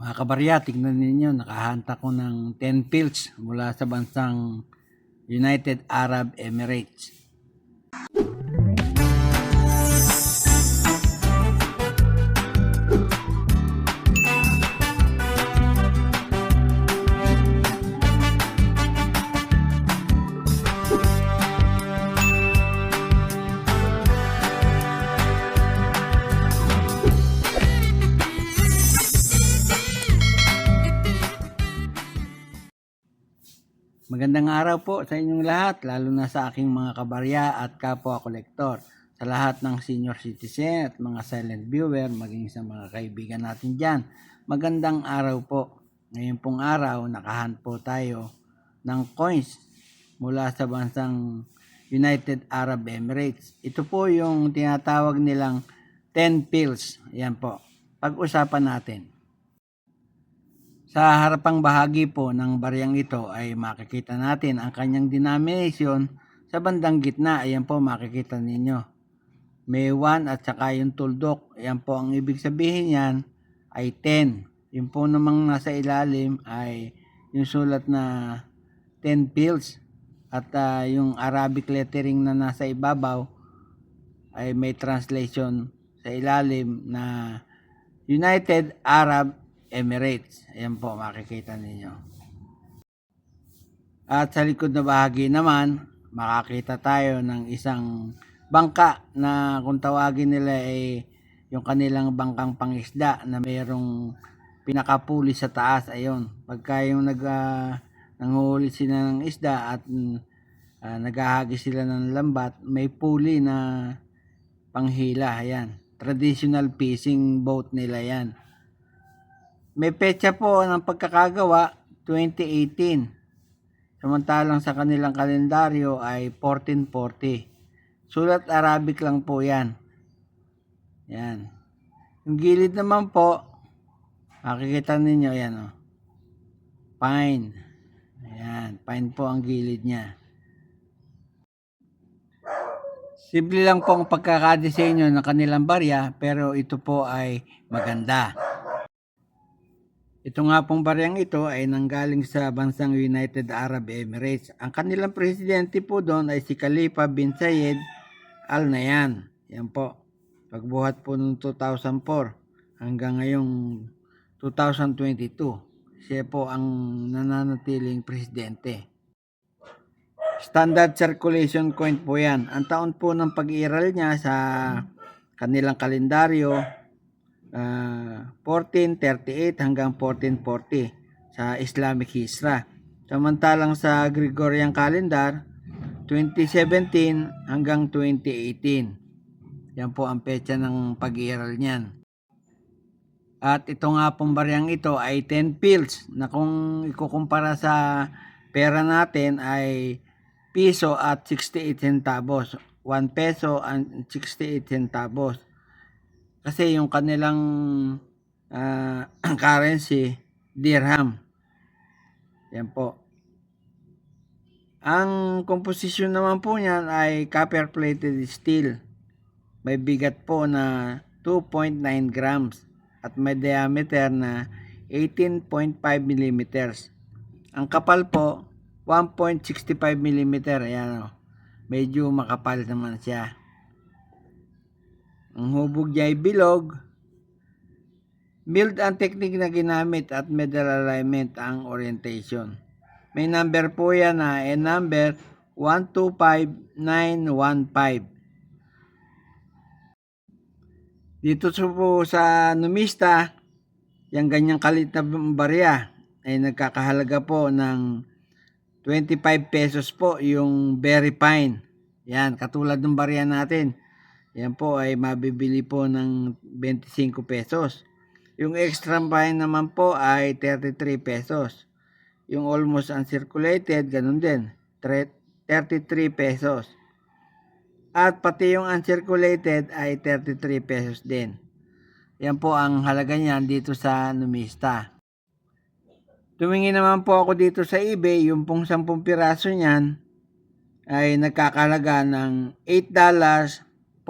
Mga kabarya, tignan ninyo, nakahanta ko ng 10 pills mula sa bansang United Arab Emirates. Magandang araw po sa inyong lahat, lalo na sa aking mga kabarya at kapwa kolektor. Sa lahat ng senior citizen at mga silent viewer, maging sa mga kaibigan natin dyan. Magandang araw po. Ngayon pong araw, nakahunt po tayo ng coins mula sa bansang United Arab Emirates. Ito po yung tinatawag nilang 10 pills. Yan po. Pag-usapan natin. Sa harapang bahagi po ng baryang ito ay makikita natin ang kanyang denomination sa bandang gitna. Ayan po, makikita ninyo. May 1 at saka yung tuldok. Ayan po, ang ibig sabihin yan ay 10. Yung po namang nasa ilalim ay yung sulat na 10 pills. At yung Arabic lettering na nasa ibabaw ay may translation sa ilalim na United Arab Emirates. Ayan po, makikita ninyo. At sa likod na bahagi naman, makakita tayo ng isang bangka na kung tawagin nila ay yung kanilang bangkang pangisda na mayroong pinakapuli sa taas. Ayun, pagka yung nanguhuli sila ng isda at naghahagi sila ng lambat, may puli na panghila. Ayan, traditional fishing boat nila yan. May petsa po ng pagkakagawa, 2018. Samantalang sa kanilang kalendaryo ay 1440. Sulat Arabic lang po yan. Yan. Yung gilid naman po, makikita ninyo yan. Oh. Pine. Ayan, pine po ang gilid niya. Simple lang po ang pagkakadesenyo ng kanilang barya, pero ito po ay maganda. Ito nga pong baryang ito ay nanggaling sa bansang United Arab Emirates. Ang kanilang presidente po doon ay si Khalifa bin Zayed Al Nahyan. Yan po. Pagbuhat po noong 2004 hanggang ngayong 2022. Siya po ang nananatiling presidente. Standard circulation coin po yan. Ang taon po ng pag-iral niya sa kanilang kalendaryo 1438 hanggang 1440 sa Islamic Hijra. Samantalang sa Gregorian calendar 2017 hanggang 2018. Yan po ang petsa ng pag-iiral niyan. At ito nga pong baryang ito ay 10 pills na kung ikukumpara sa pera natin ay piso at 68 centavos. 1 peso and 68 centavos. Kasi yung kanilang currency, dirham. Yan po. Ang composition naman po niyan ay copper-plated steel. May bigat po na 2.9 grams at may diameter na 18.5 millimeters. Ang kapal po, 1.65 millimeter. Ayan o. Medyo makapal naman siya. Ang hubog niya ay bilog. Mild ang technique na ginamit at middle alignment ang orientation. May number po yan na number 125915. Dito po sa numista, yung ganyang kalit na barya ay nagkakahalaga po ng 25 pesos po yung very fine. Yan, katulad ng barya natin. Yan po ay mabibili po ng 25 pesos. Yung extra fine naman po ay 33 pesos. Yung almost uncirculated, ganun din, 33 pesos. At pati yung uncirculated ay 33 pesos din. Yan po ang halaga niyan dito sa numista. Tumingin naman po ako dito sa eBay, yung pong 10 piraso niyan ay nagkakahalaga ng $8.95.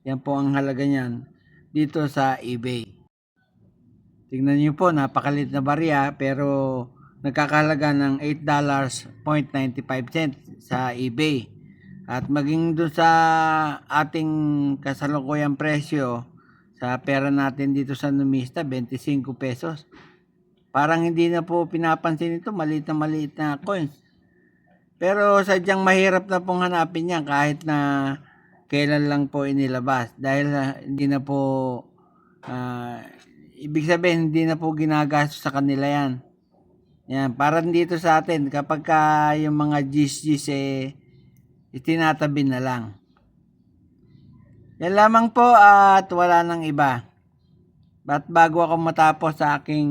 Yan po ang halaga niyan dito sa eBay. Tingnan niyo po, napakalit na barya pero nagkakahalaga ng $8.95 sa eBay. At maging doon sa ating kasalukuyang presyo, sa pera natin dito sa numista, 25 pesos. Parang hindi na po pinapansin ito, maliit na coins. Pero sadyang mahirap na pong hanapin yan kahit na kailan lang po inilabas. Dahil hindi na po, ibig sabihin hindi na po ginagastos sa kanila yan. Yan, parang dito sa atin, kapag yung mga gis itinatabi na lang. Yan lamang po at wala nang iba. At bago ako matapos sa aking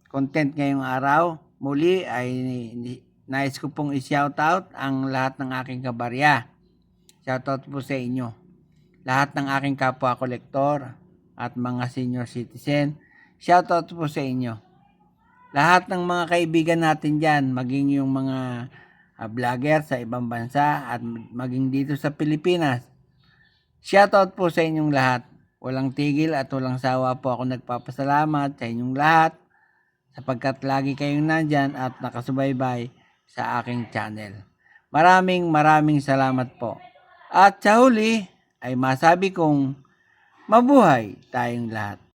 content ngayong araw, muli ay nais ko pong i-shoutout ang lahat ng aking kabarya. Shoutout po sa inyo. Lahat ng aking kapwa kolektor at mga senior citizen, shoutout po sa inyo. Lahat ng mga kaibigan natin dyan, maging yung mga vlogger sa ibang bansa at maging dito sa Pilipinas, shoutout po sa inyong lahat. Walang tigil at walang sawa po ako nagpapasalamat sa inyong lahat sapagkat lagi kayong nandyan at nakasubaybay sa aking channel. Maraming salamat po. At sa huli ay masabi kong mabuhay tayong lahat.